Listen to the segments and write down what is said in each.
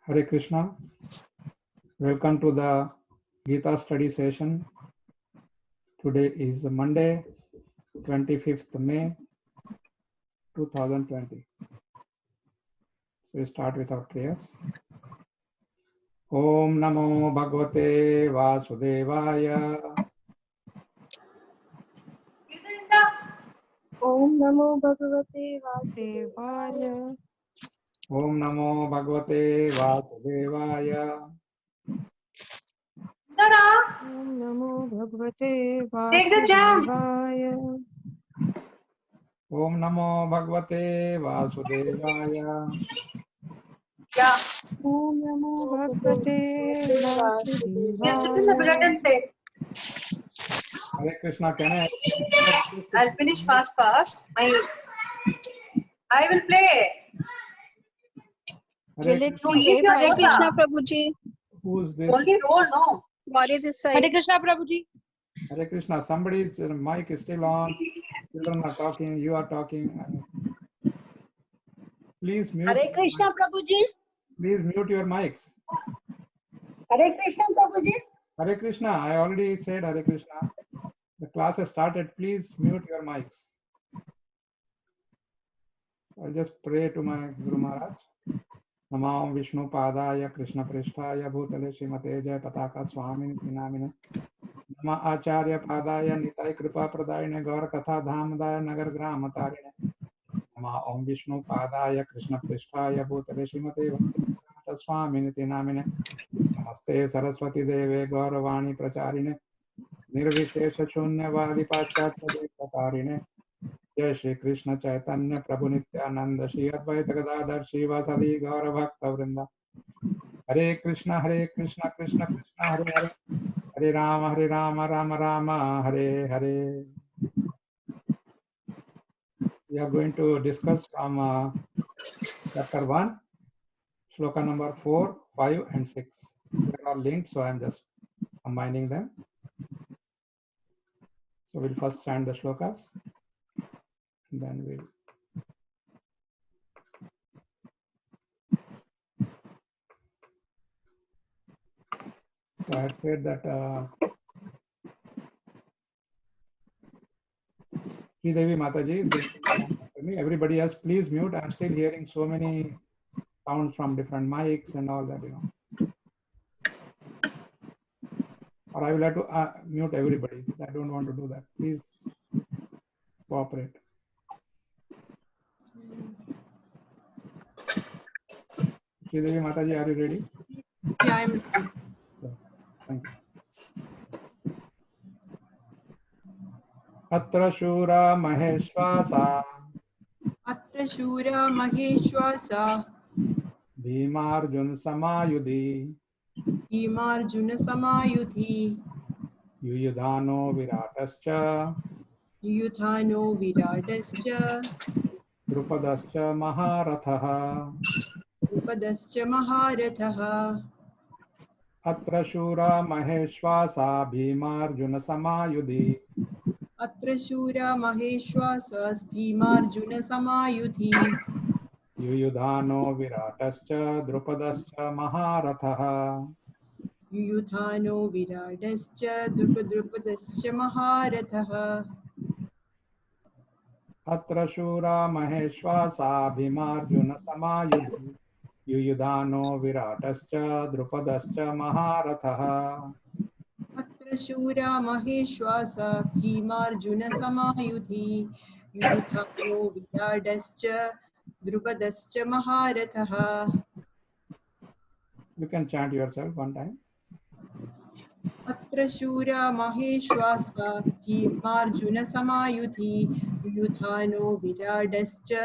Hare Krishna. Welcome to the Gita study session. Today is Monday, 25th May 2020. So we start with our prayers. Om Namo Bhagavate Vasudevaya. Om Namo Bhagavate Vasudevaya. Om Namo Bhagavate Vasudevaya. Om Namo Bhagavate Vasudevaya. Om Namo Bhagavate Vasudevaya. Om Namo Bhagavate Sit in the bulletin Vasudevaya. page. Hare Krishna, can I? I'll finish fast. I will play. Hare Will it Krishna. play Hare Hare Krishna, Krishna Prabhuji? Who's this? Only roll, no. Gauri this side. Hare Krishna Prabhuji. Hare Krishna, somebody's mic is still on. Children are talking, you are talking. Please mute. Hare Krishna Prabhuji. Please mute your mics. Hare Krishna Prabhuji. Hare Krishna, I already said Hare Krishna. The class has started. Please mute your mics. I'll just pray to my Guru Maharaj. Namam Vishnu Padaya Krishna Prishtaya Bhutale Srimate Jaya Pataka Swamini Tinamine Nama Acharya Padaya Nitai Kripa Pradayane Gaur Katha Dhamdaya Nagar Grama Tarine Nama Om Vishnu Padaya Krishna Prishtaya Bhutale Srimate Bhakti Swamini Tinamine Namaste Saraswati Deve Gauravani Pracharine Nirvishesha Shunyavadi Paschatya Devatakarine जय श्री कृष्ण चैतन्य प्रभु नित्यानंद श्री अद्वैत गदाधर श्रीवासादि गौर भक्त वृंदा हरे Krishna Krishna Krishna Hare Hare Hare Ram Ram Ram Hare Hare. We are going to discuss from chapter 1, shloka number 4, 5 and 6. They are all linked, so I am just combining them. So we'll first chant the shlokas, and then we'll So I had said that Sri Devi Mataji is going to answer me. Everybody else, please mute. I'm still hearing so many sounds from different mics and all that, Or I will have to mute everybody. I don't want to do that. Please cooperate. Sri Devi Mataji, are you ready? Yeah, I'm ready. Thank you. Atra Shura Maheshwasa Atra Shura Maheshwasa Bhimarjun Samayudhi Bhimarjuna Samayudhi Yuyudhano Viratascha Yuthano Viradascha Drupadascha Maharatha Upadascha Maharatha Atra Shura Maheshwasa Bhimarjuna Samayudhi Atra Shura Maheshwasa Bhimarjuna Samayudhi Yuyudhano Viratascha Drupadascha Maharatha Yuthano Viradascha Drupadascha Maharatha Atra Shura Maheshwasa Bhimarjuna Samayudhi Yuyudhano Viratascha Drupadascha Maharatha Atra Shura Maheshwasa Bhimarjuna Samayudhi Yuthano Viradascha Drupadascha Maharatha. You can chant yourself one time. Atra Shura Maheshwasa Bhimarjuna Samayudhi Yuthano Viradascha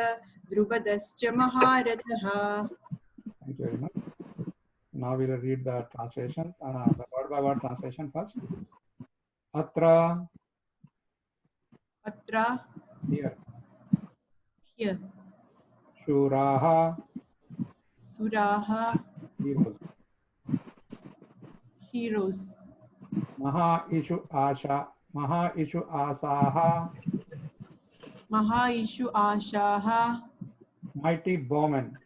Drupadascha Maharatha. Thank you very much. Now we will read the translation, the word by word translation first. Atra, Atra, here. here. Shuraha, Suraha, heroes. heroes. Maha Ishu Asaha, Mahaishu Ashaha, mighty bowmen.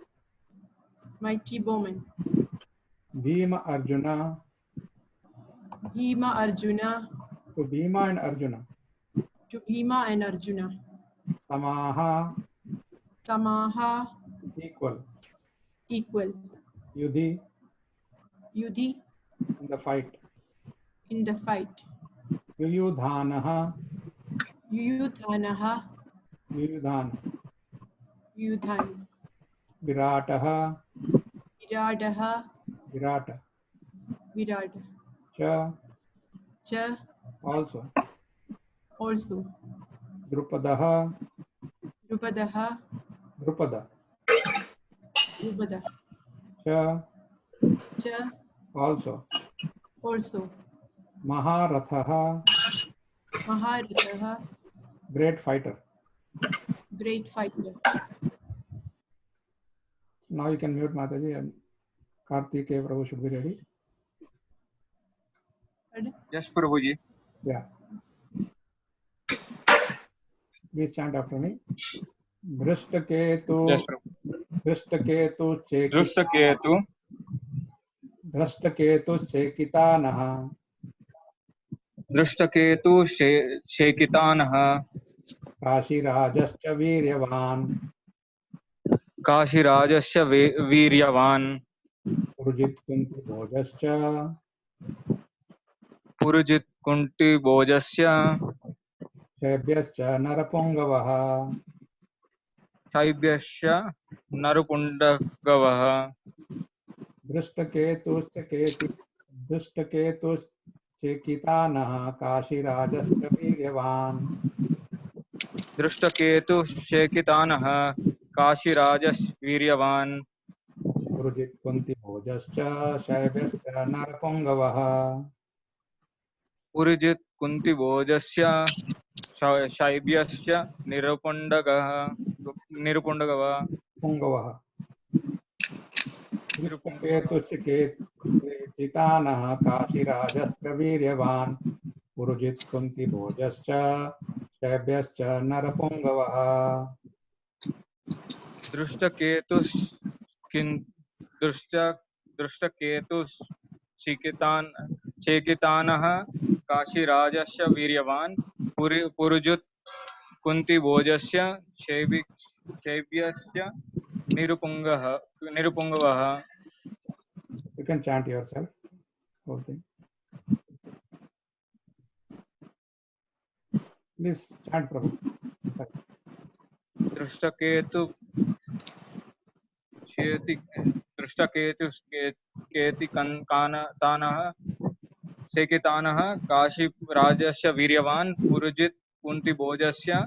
mighty bowmen. Bhima Arjuna. Bhima Arjuna. To Bhima and Arjuna. To Bhima and Arjuna. Samaha. Samaha. Equal. Equal. Yudhi. Yudhi. In the fight. In the fight. Yuyudhanaha. Yuyudhanaha. Yuyudhan. Yudhan. Virataha. Viradaha. Virata. Virad. Cha. Cha. Also. Also. Drupadaha. Drupadaha. Drupada. Drupada. Cha. Cha. Also. Also. Maharathaha. Maharathaha. Great fighter. Great fighter. Now you can mute Mataji and Kartikeya Prabhu should be ready. Yes, Prabhuji. Yeah. Please chant after me. Drishtaketu. Yes, Prabhu. Drishtaketu Chekita. Drishtaketu. Drishtaketu Chekitanaha. Drishtaketu Shekitanah. Kashirajascha Viryavan. Kashirajasya Viryavan. Purjit Kunti Bhojascha. Purujit Kunti Bhojasya. Shebhyascha Narapungavaha. Shaibyasya Narupundagavaha. Drishtaketu Chekitanaha. Kashirajascha Viryavan. Drishtaketu Shekitanah. Kashirajas Viryavan. Purjit Kunti Bhojascha. Shebhyascha Narapungavaha. Purujit Kunti Bhojasya. Shaibyasya Nirupundagavaha. Pungavaha. Drishtaketu Chekitanaha. Kashirajascha Viryavan. Purjit Kunti Bhojascha. Shebhyascha Narapungavaha. Drishtaketus Chekitanah. Kashirajasya Viryavan. Purujit Kunti Bhojasya. Shaibyasya Nirupungavaha. You can chant yourself. Whole thing. Please chant, Prabhu. Drishtaketu Tanah. Sekitanah. Kashirajasya Viryavan. Purujit Kunti Bhojasya.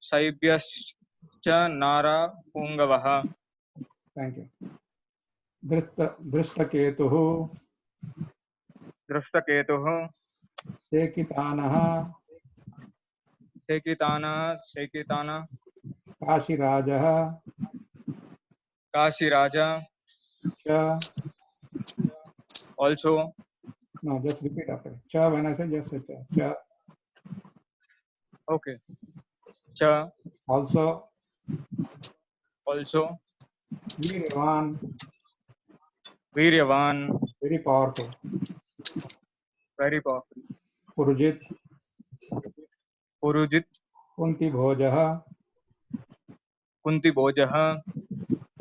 Shaibyasya Narapungavaha. Thank you. Drishtaketuhu. Drishtaketuh Sekitanaha. Sekitana. Kashirajaha. Kashiraja. Cha. Also. No, just repeat after. Cha, when I say just say cha. Cha. Okay. Cha. Also. Viryavan. Viryavan. Very powerful. Very powerful. Purjit. Purujit Kunti Bhojaha. Kunti Bhojaha.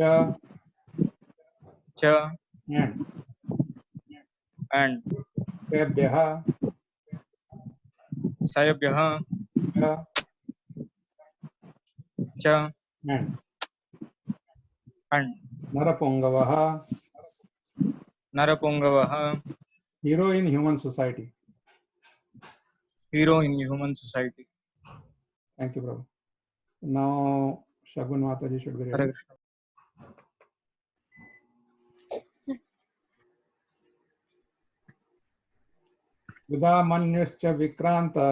Cha. Cha. And. Shebhyaha. Sayabhyaha. Cha. Cha. And. Narapungavaha. Narapungavaha. Hero in human society. Hero in human society. Thank you, Prabhu. Now, Shagun Mataji should be ready. Hare Krishna. Yudhamanyuscha Vikranta.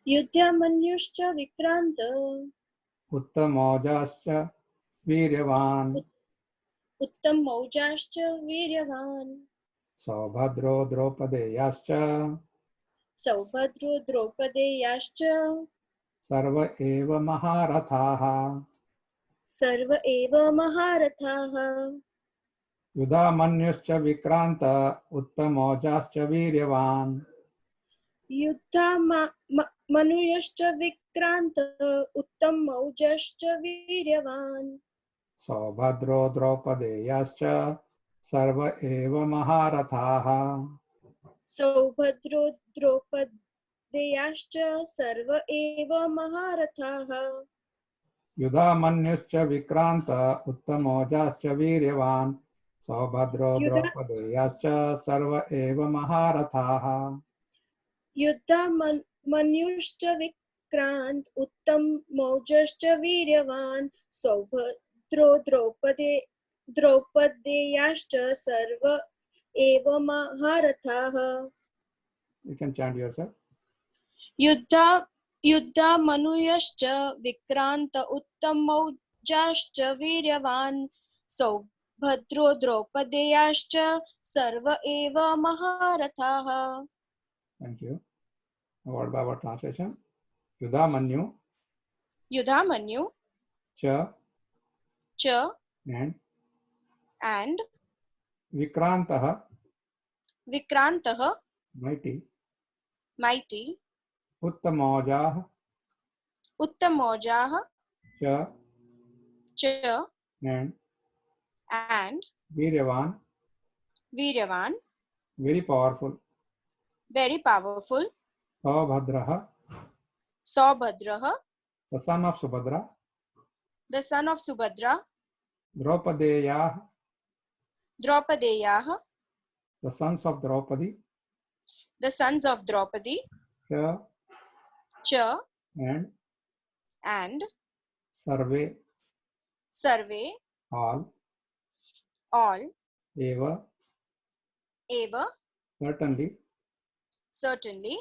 Yudhamanyuscha Vikranta. Uttamojascha Viryavan. Uttamojascha Viryavan. Saubhadro Draupadeyascha. Saubhadro Draupadeyascha. Sarva eva Maharathaha. Sarva eva Maharathaha. युधामन्युश्च Vikrant उत्तमौजाश्च वीर्यवान् युद्धामनुयश्च विक्रान्त उत्तमौजश्च वीर्यवान् सौभद्रो द्रौपदेयाश्च सर्व एव महारथाः सौभद्रो द्रौपदेयाश्च सर्व एव महारथाः युधामन्युश्च विक्रांत उत्तमौजाश्च वीर्यवान् सौभद्रो द्रौपदेयाश्च सर्व एव महारथाः युद्धामन्युश्च विक्रान्त उत्तमौजश्च वीर्यवान् सौभद्रो द्रौपदेयाश्च सर्व एव महारथाः You can chant yourself. युद्धामनुयश्च विक्रान्त उत्तमौजाश्च वीर्यवान् सौभद्रो द्रौपदेयाश्च सर्व एव महारथाः Thank you. Word by word translation. Yudhamanyu Yudhamanyu cha च and and Vikrantah विक्रान्तः mighty mighty Uttamojah उत्तमौजाः cha च and Veeryavan वीर्यवान् very powerful very powerful Saubhadrah सौभद्रः the son of Subhadra the son of Subhadra Draupadeyah द्रौपदेयाः the sons of Draupadi the sons of Draupadi cha च and Sarve survey all all eva eva certainly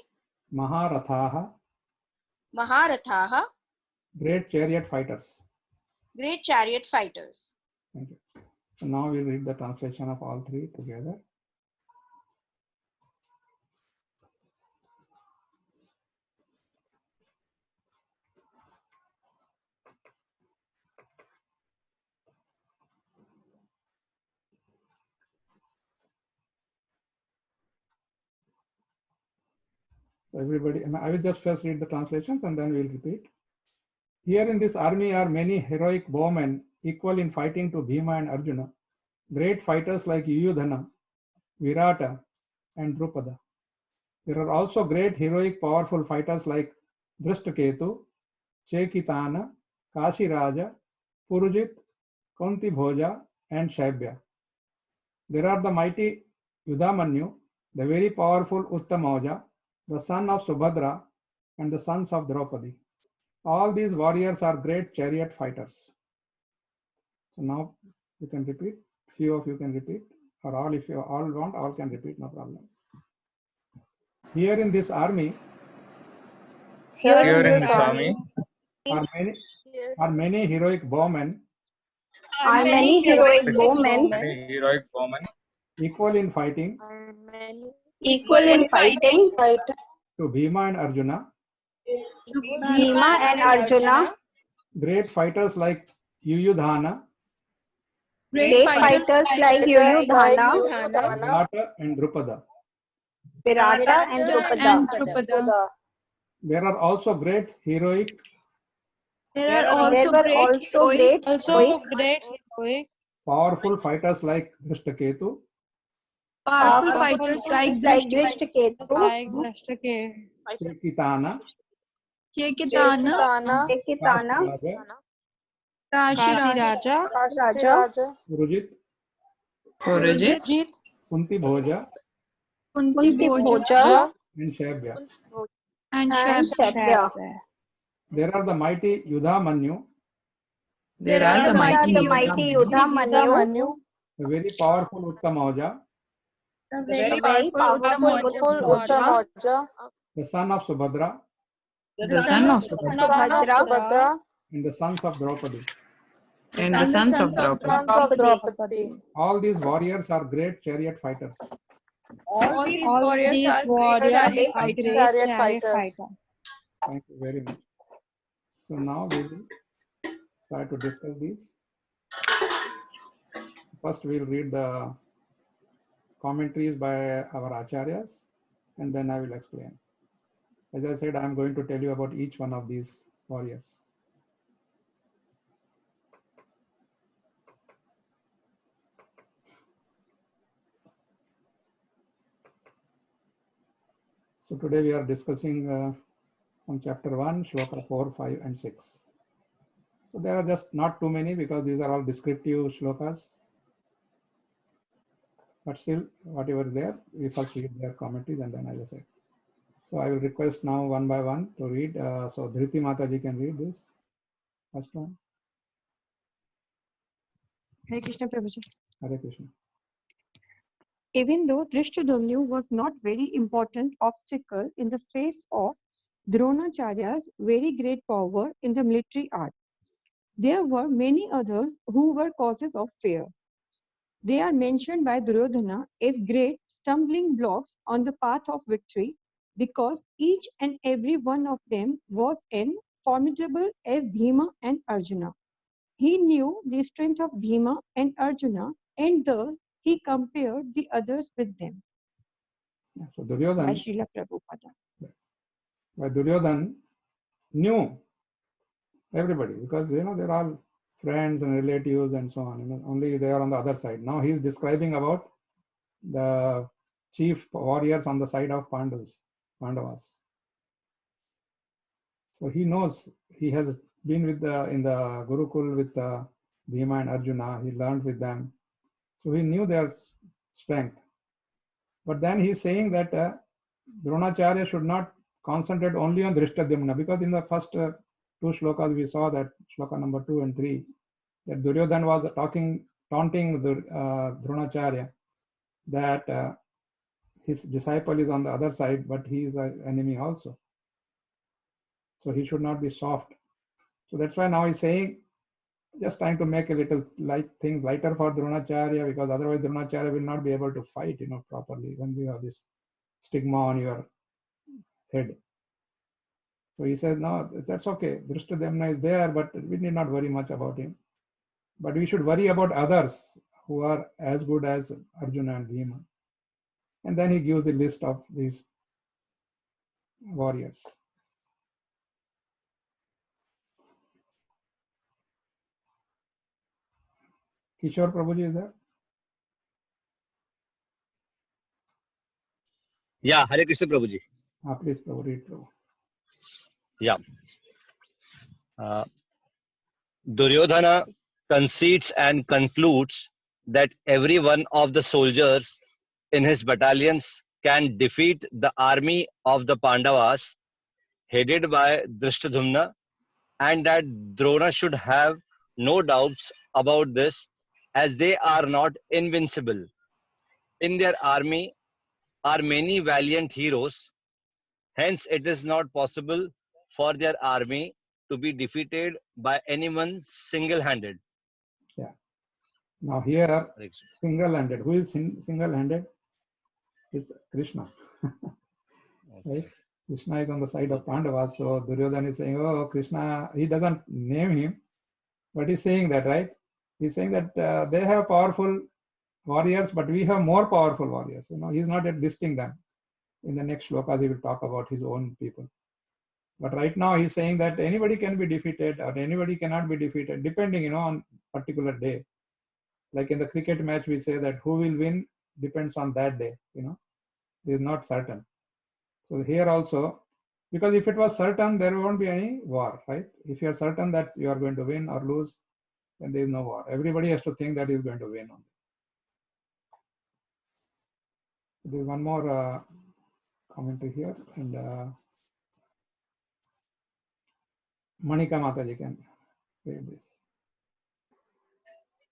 Maharathaah महारथाः great chariot fighters. great chariot fighters. Thank you. So now we'll read the translation of all three together. So everybody, I will just first read the translations and then we'll repeat. Here in this army are many heroic bowmen equal in fighting to Bhima and Arjuna, great fighters like Yuyudhana, Virata, and Drupada. There are also great heroic powerful fighters like Drishtaketu, Chekitana, Kashiraja, Purujit, Kunti Bhoja, and Shaibya. There are the mighty Yudhamanyu, the very powerful Uttamauja, the son of Subhadra, and the sons of Draupadi. All these warriors are great chariot fighters. So now you can repeat. Few of you can repeat, or all, if you all want, all can repeat, no problem. Here in this army Here in this army are many heroic bowmen Are many heroic bowmen many heroic women equal in fighting equal in fighting to Bhima and Arjuna, Bhima and Arjuna, great fighters like Yuyudhana, great fighters like Yuyudhana, Virata, and Drupada. Virata, and Drupada. There are also great heroic There were also great heroic powerful fighters like Drishtaketu, powerful fighters like Drishtaketu, Chekitana, Chekitana, Kashiraja, Raja, Purujit, Kunti Bhoja, Kunti Bhoja, and Shaibya. and Shaibya. There are the mighty Yudhamanyu, There are the mighty Yudhamanyu, the very powerful Uttamauja, the very powerful Uttamaja, the son of Subhadra, the son of Subhadra, and the sons of Draupadi. and the sons of Draupadi. All these warriors are great chariot fighters. All these warriors are great chariot fighters. Thank you very much. So now we will try to discuss these. first we'll read the commentaries by our acharyas, and then I will explain. As I said, I'm going to tell you about each one of these warriors. So today we are discussing from chapter 1, shloka 4, 5, and 6. So there are just not too many because these are all descriptive shlokas. But still, whatever is there, we first read their commentaries and then I will say. So I will request now one by one to read. So Dhriti Mataji can read this. First one. Hare Krishna Prabhuji. Hare Krishna. Even though Drishtadyumna was not very important obstacle in the face of Dronacharya's very great power in the military art, there were many others who were causes of fear. They are mentioned by Duryodhana as great stumbling blocks on the path of victory because each and every one of them was as formidable as Bhima and Arjuna. He knew the strength of Bhima and Arjuna, and thus he compared the others with them. Yeah, so By Duryodhana, Srila Prabhupada. Duryodhana knew everybody because they're all friends and relatives and so on. Only they are on the other side. Now he is describing about the chief warriors on the side of Pandavas. So he knows, he has been in the Gurukul with Bhima and Arjuna. He learned with them, so he knew their strength. But then he's saying that Dronacharya should not concentrate only on Drishtadyumna, because in the first two shlokas we saw that shloka number 2 and 3 that Duryodhana was taunting Dronacharya that his disciple is on the other side, but he is an enemy also. So he should not be soft. So that's why now he's saying, just trying to make a little things lighter for Dronacharya, because otherwise Dronacharya will not be able to fight, properly when you have this stigma on your head. So he says, no, that's okay. Drishtadyumna is there, but we need not worry much about him. But we should worry about others who are as good as Arjuna and Bhima. And then he gives the list of these warriors. Kishore Prabhuji is there? Yeah, Hare Krishna Prabhuji. Please, Prabhu, read, Prabhu. Yeah. Duryodhana concedes and concludes that every one of the soldiers in his battalions can defeat the army of the Pandavas headed by Drishtadyumna, and that Drona should have no doubts about this, as they are not invincible. In their army are many valiant heroes, hence it is not possible for their army to be defeated by anyone single-handed. Yeah. Now here, single-handed. Who is single-handed? It's Krishna. Right? Krishna is on the side of Pandavas. So Duryodhana is saying, oh, Krishna, he doesn't name him, but he's saying that, right? He's saying that they have powerful warriors, but we have more powerful warriors. He's not yet listing them. In the next shlokas, he will talk about his own people. But right now, he's saying that anybody can be defeated or anybody cannot be defeated, depending, on particular day. Like in the cricket match, we say that who will win depends on that day. It is not certain. So here also, because if it was certain, there won't be any war, right? If you are certain that you are going to win or lose, then there is no war. Everybody has to think that he is going to win only. There is one more commentary here, and Manika Mataji can read this.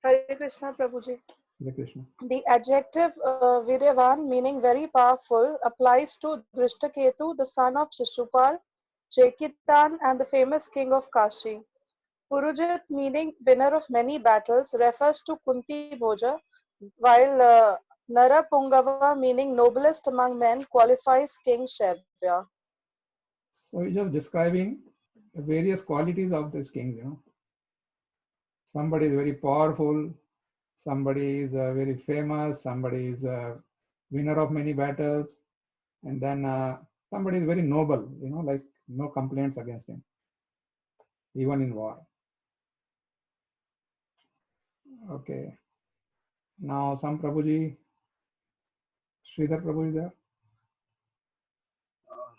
Hare Krishna Prabhuji. Hare Krishna. The adjective Viryavan, meaning very powerful, applies to Drishtaketu, the son of Shishupal, Chekitan, and the famous king of Kashi. Purujit, meaning winner of many battles, refers to Kunti Bhoja, while Narapungava, meaning noblest among men, qualifies King Shaibya. So he's just describing the various qualities of this king. Somebody is very powerful, somebody is very famous, somebody is a winner of many battles, and then somebody is very noble, like no complaints against him, even in war. Okay. Now some Prabhuji, Sridhar Prabhu is there.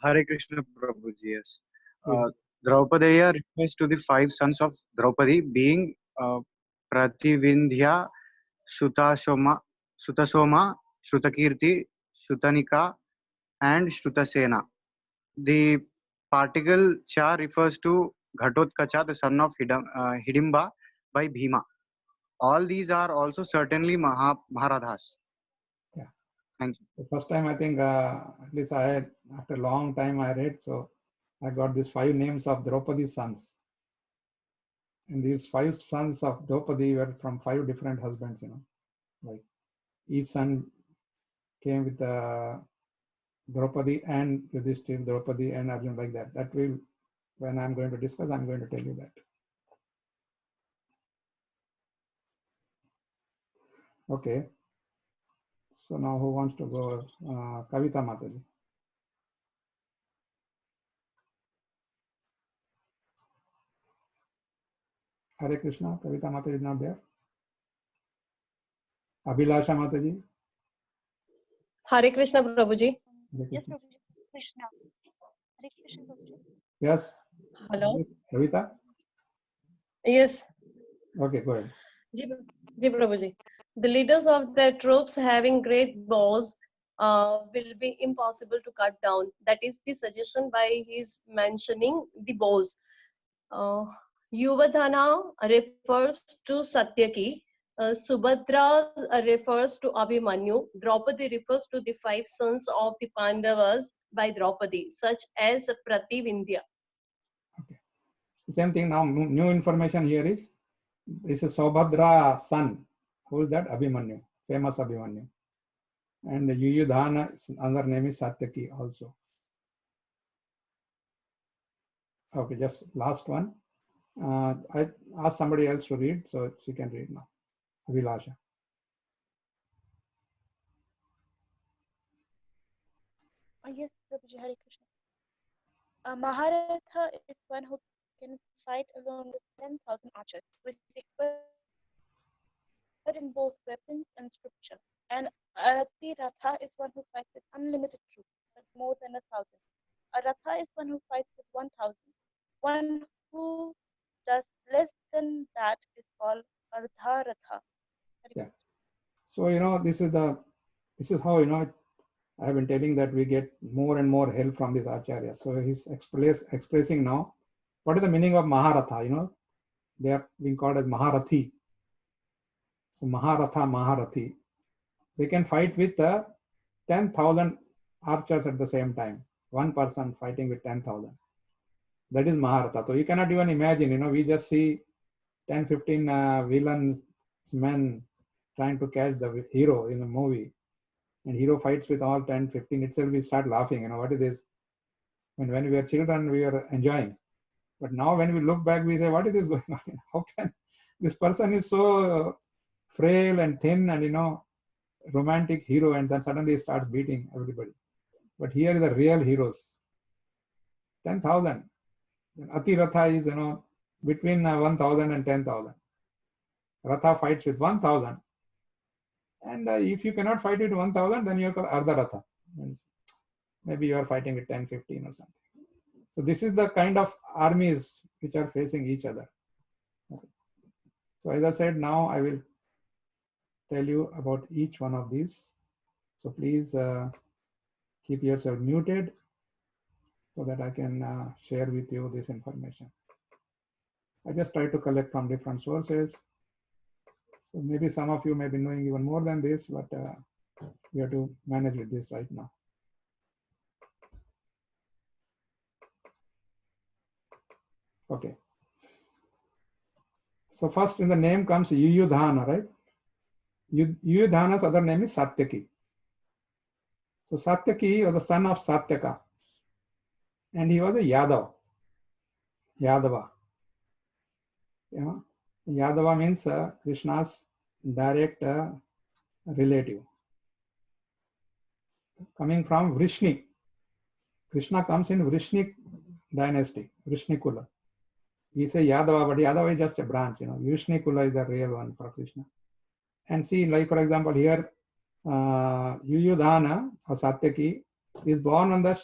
Hare Krishna Prabhuji, yes. Please. Draupadeya refers to the 5 sons of Draupadi being Prativindhya, Sutasoma, Shrutakirti, Shutanika, and Shrutasena. The particle cha refers to Ghatotkacha, the son of Hidimba by Bhima. All these are also certainly Maharathas. Yeah. Thank you. The first time I think, at least I had, after a long time I read, so I got these 5 names of Draupadi's sons. And these 5 sons of Draupadi were from 5 different husbands, like each son came with Draupadi and Yudhishthir, Draupadi and Arjun, like that. That will, when I'm going to discuss, I'm going to tell you that. Okay. So now who wants to go? Kavita Mataji. Hare Krishna. Kavita Mataji is not there. Abhilasha Mataji. Hare Krishna Prabhuji. Hare Yes, Krishna. Prabhuji. Krishna. Hare Krishna, Prabhuji. Yes. Hello. Kavita. Yes. Okay, go ahead. Ji Prabhuji. The leaders of the troops having great bows will be impossible to cut down. That is the suggestion by his mentioning the bows. Yuvadhana refers to Satyaki. Subhadra refers to Abhimanyu. Draupadi refers to the 5 sons of the Pandavas by Draupadi, such as Prativindhya. Okay. Same thing now. New information here is this is Subhadra son. Who is that? Abhimanyu, famous Abhimanyu. And Yuyudhana, other name is Satyaki also. Okay, just last one. I asked somebody else to read, so she can read now. Abhilasha. Yes, Prabhuji. Hare Krishna. Maharatha is one who can fight alone with 10,000 archers, which is expert in both weapons and scripture. And Arati Ratha is one who fights with unlimited troops, but more than 1,000. A Ratha is one who fights with 1,000. One who does less than that is called Ardha Ratha. Yeah. So this is how I have been telling that we get more and more help from this Acharya. So he's expressing now what is the meaning of Maharatha. They are being called as Maharathi. So Maharatha, Maharathi. They can fight with 10,000 archers at the same time. One person fighting with 10,000. That is Maharatha. So you cannot even imagine, we just see 10, 15 villains, men trying to catch the hero in a movie. And hero fights with all 10, 15 itself, we start laughing. What is this? When we were children, we were enjoying. But now when we look back, we say, what is this going on? How can this person is so frail and thin and, romantic hero, and then suddenly he starts beating everybody. But here are the real heroes. 10,000. Ati Ratha is, between 1,000 and 10,000. Ratha fights with 1,000. And if you cannot fight with 1,000, then you are called Ardha Ratha. Means maybe you are fighting with 10, 15 or something. So this is the kind of armies which are facing each other. Okay. So as I said, now I will tell you about each one of these. So please keep yourself muted so that I can share with you this information. I just try to collect from different sources. So maybe some of you may be knowing even more than this, but we have to manage with this right now. Okay. So first in the name comes Yuyudhana, right? Yuyudhana's other name is Satyaki. So Satyaki was the son of Satyaka. And he was a Yadava. Yadava means Krishna's direct relative. Coming from Vrishni. Krishna comes in Vrishni dynasty, Vrishni Kula. We say Yadava, but Yadava is just a branch, Vrishni Kula is the real one for Krishna. And see, like for example, here, Yuyudhana or Satyaki is born on the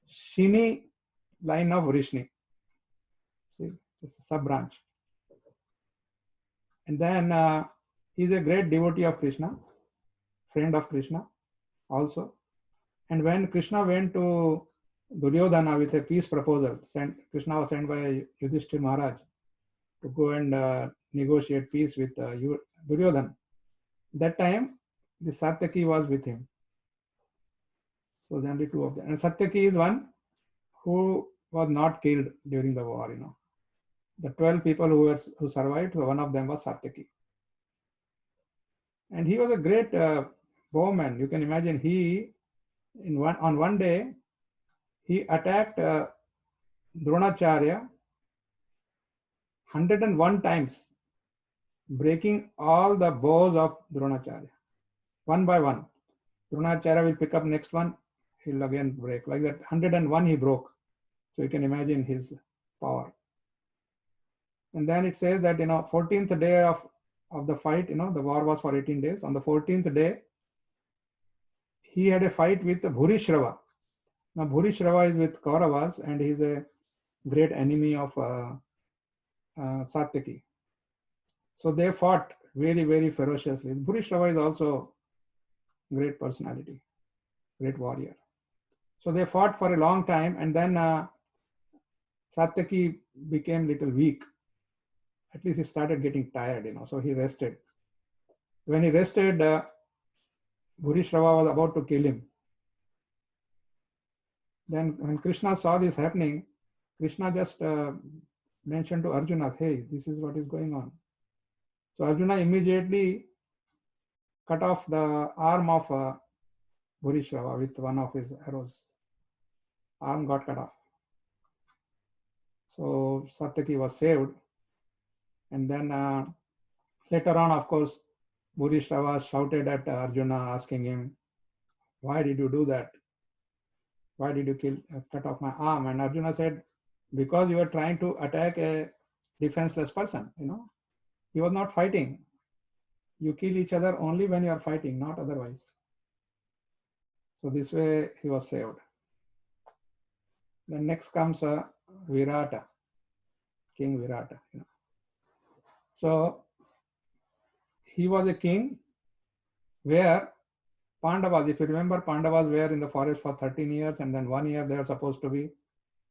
Shini line of Vrishni. See, it's a sub branch. And then he's a great devotee of Krishna, friend of Krishna also. And when Krishna went to Duryodhana with a peace proposal, Krishna was sent by Yudhishthir Maharaj to go and negotiate peace with Duryodhana. That time, the Satyaki was with him. So there are only two of them. And Satyaki is one who was not killed during the war. The 12 people who survived, so one of them was Satyaki. And he was a great bowman. You can imagine on one day, he attacked Dronacharya 101 times, breaking all the bows of Dronacharya, one by one. Dronacharya will pick up next one, he'll again break. Like that, 101 he broke. So you can imagine his power. And then it says that, 14th day of the fight, the war was for 18 days. On the 14th day, he had a fight with Bhurishrava. Now, Bhurishrava is with Kauravas and he's a great enemy of Satyaki. So they fought very, very ferociously. Bhurishrava is also great personality, great warrior. So they fought for a long time, and then Satyaki became little weak. At least he started getting tired, so he rested. When he rested, Bhurishrava was about to kill him. Then when Krishna saw this happening, Krishna just mentioned to Arjuna, hey, this is what is going on. So Arjuna immediately cut off the arm of Bhurishrava with one of his arrows. Arm got cut off. So Satyaki was saved. And then later on, of course, Bhurishrava shouted at Arjuna, asking him, why did you do that? Why did you cut off my arm? And Arjuna said, because you were trying to attack a defenseless person, He was not fighting. You kill each other only when you are fighting, not otherwise. So this way he was saved. Then next comes Virata, King Virata. So he was a king where Pandavas, if you remember, Pandavas were in the forest for 13 years and then 1 year they are supposed to be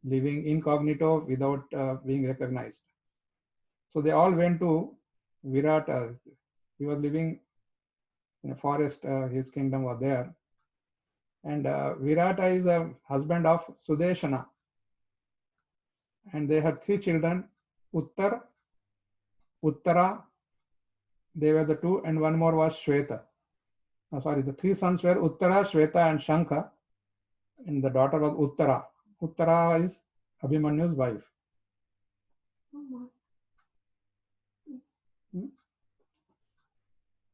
living incognito without being recognized. So they all went to Virata. He was living in a forest, his kingdom was there. And Virata is a husband of Sudeshana. And they had 3 children, Uttar, Uttara, they were the 2, and one more was Shweta. The 3 sons were Uttara, Shweta, and Shankha, and the daughter was Uttara. Uttara is Abhimanyu's wife.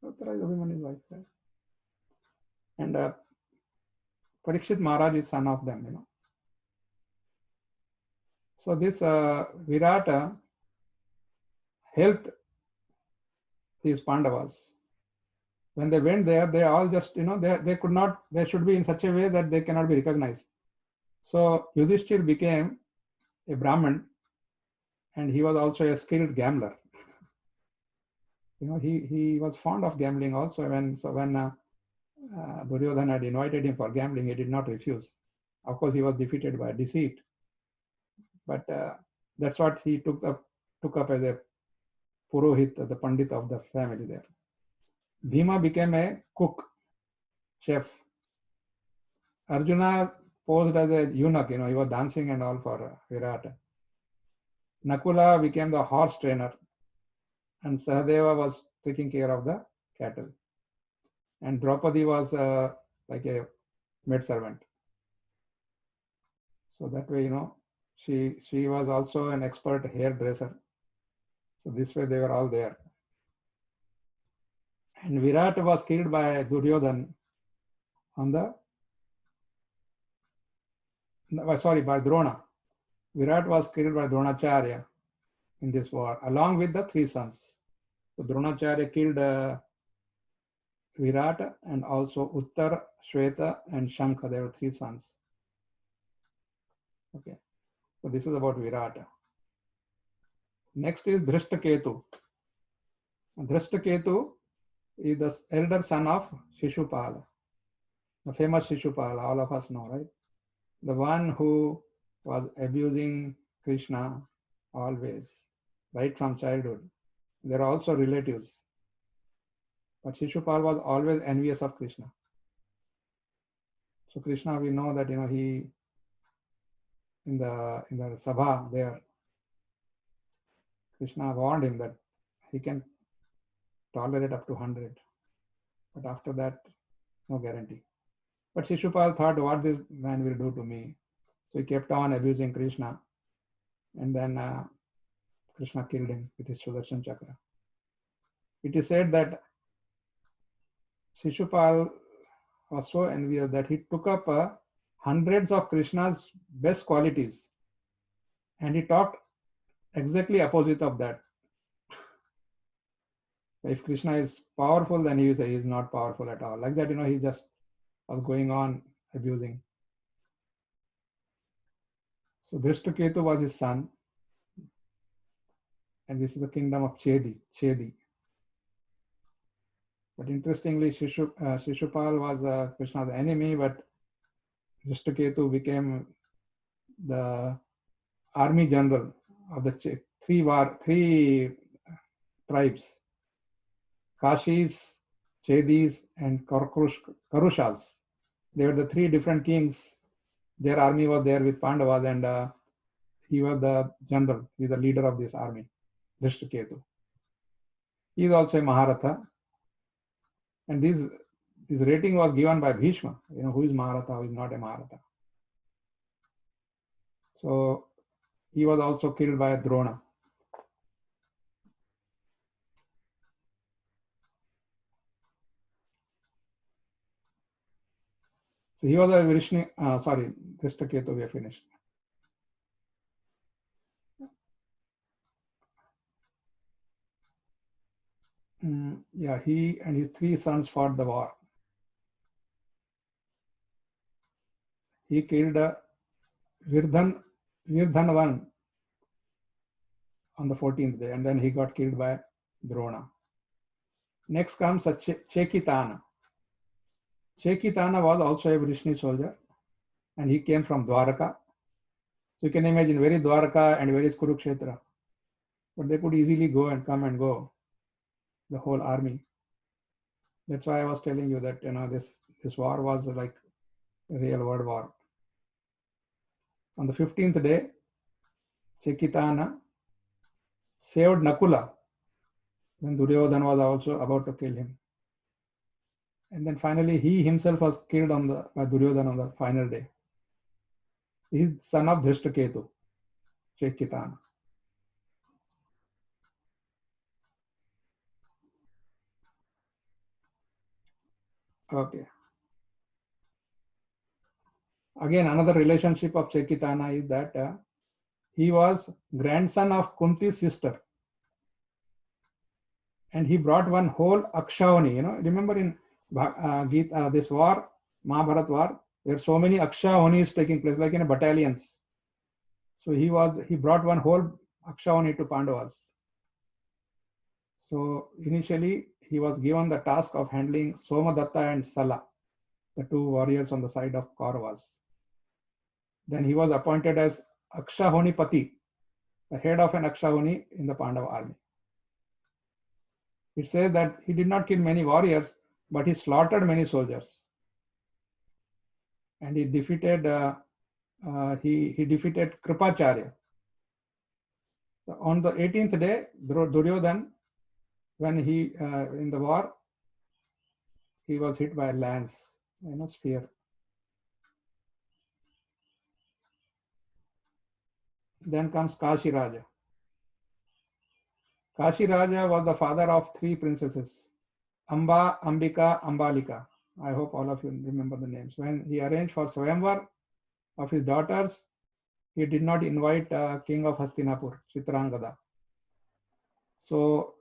Uttara is Abhimanyu's wife, right? And Parikshit Maharaj is son of them, So this Virata helped these Pandavas. When they went there, they all just, they could not, they should be in such a way that they cannot be recognized. So Yudhishthir became a Brahmin and he was also a skilled gambler. He was fond of gambling also. When Duryodhana had invited him for gambling, he did not refuse. Of course, he was defeated by deceit. But that's what he took up as a Purohit, the Pandit of the family there. Bhima became a cook, chef. Arjuna posed as a eunuch, he was dancing and all for Virata. Nakula became the horse trainer and Sahadeva was taking care of the cattle. And Draupadi was like a maidservant. So that way, she was also an expert hairdresser. So this way they were all there. And Virat was killed by Duryodhan on the, by Drona. Virat was killed by Dronacharya in this war, along with the three sons. So Dronacharya killed Virat and also Uttar, Shweta, and Shankha. There were three sons. Okay, so this is about Virat. Next is Drishtaketu. Drishtaketu is the elder son of Shishupala, the famous Shishupala, all of us know, right? The one who was abusing Krishna always, right from childhood. There are also relatives. But Shishupal was always envious of Krishna. So Krishna, we know that, he, in the Sabha there, Krishna warned him that he can tolerate up to 100. But after that, no guarantee. But Shishupal thought, what this man will do to me? So he kept on abusing Krishna. And then Krishna killed him with his Sudarshan Chakra. It is said that Shishupal was so envious that he took up hundreds of Krishna's best qualities and he talked exactly opposite of that. If Krishna is powerful, then he will say he is not powerful at all. Like that, he just was going on abusing. So Drishtaketu was his son. And this is the kingdom of Chedi. But interestingly, Shishupal was Krishna's enemy, but Drishtaketu became the army general of the three tribes, Kashis, Chedis, and Karushas. They were the three different kings. Their army was there with Pandavas, and he was the general, he was the leader of this army, Drishtaketu. He is also a Maharatha. And this rating was given by Bhishma, who is Maharatha, who is not a Maharatha. So he was also killed by Drona. So he was a Drishtaketu, we have finished. He and his three sons fought the war. He killed Virdhanvan on the 14th day, and then he got killed by Drona. Next comes Chekitana. Chekitana was also a Vrishni soldier, and he came from Dwaraka. So you can imagine, very Dwaraka and very Kurukshetra. But they could easily go and come and go, the whole army. That's why I was telling you that this war was like a real world war. On the 15th day, Chekitana saved Nakula when Duryodhana was also about to kill him. And then finally he himself was killed by Duryodhana on the final day. He is son of Drishtaketu, Chekitana. Okay. Again, another relationship of Chekitana is that he was grandson of Kunti's sister. And he brought one whole Akshauhini. Remember in this war, Mahabharat war, there are so many Akshauhinis taking place, like in battalions. So he brought one whole Akshauhini to Pandavas. So initially he was given the task of handling Somadatta and Sala, the two warriors on the side of Kauravas. Then he was appointed as Akshauhini Pati, the head of an Akshauhini in the Pandava army. It says that he did not kill many warriors, but he slaughtered many soldiers. And he defeated Kripacharya. On the 18th day, Duryodhana, when he in the war, he was hit by a lance, spear. Then comes Kashi Raja. Kashi Raja was the father of three princesses, Amba, Ambika, Ambalika. I hope all of you remember the names. When he arranged for Swayamvar of his daughters, he did not invite king of Hastinapur, Chitrangada. So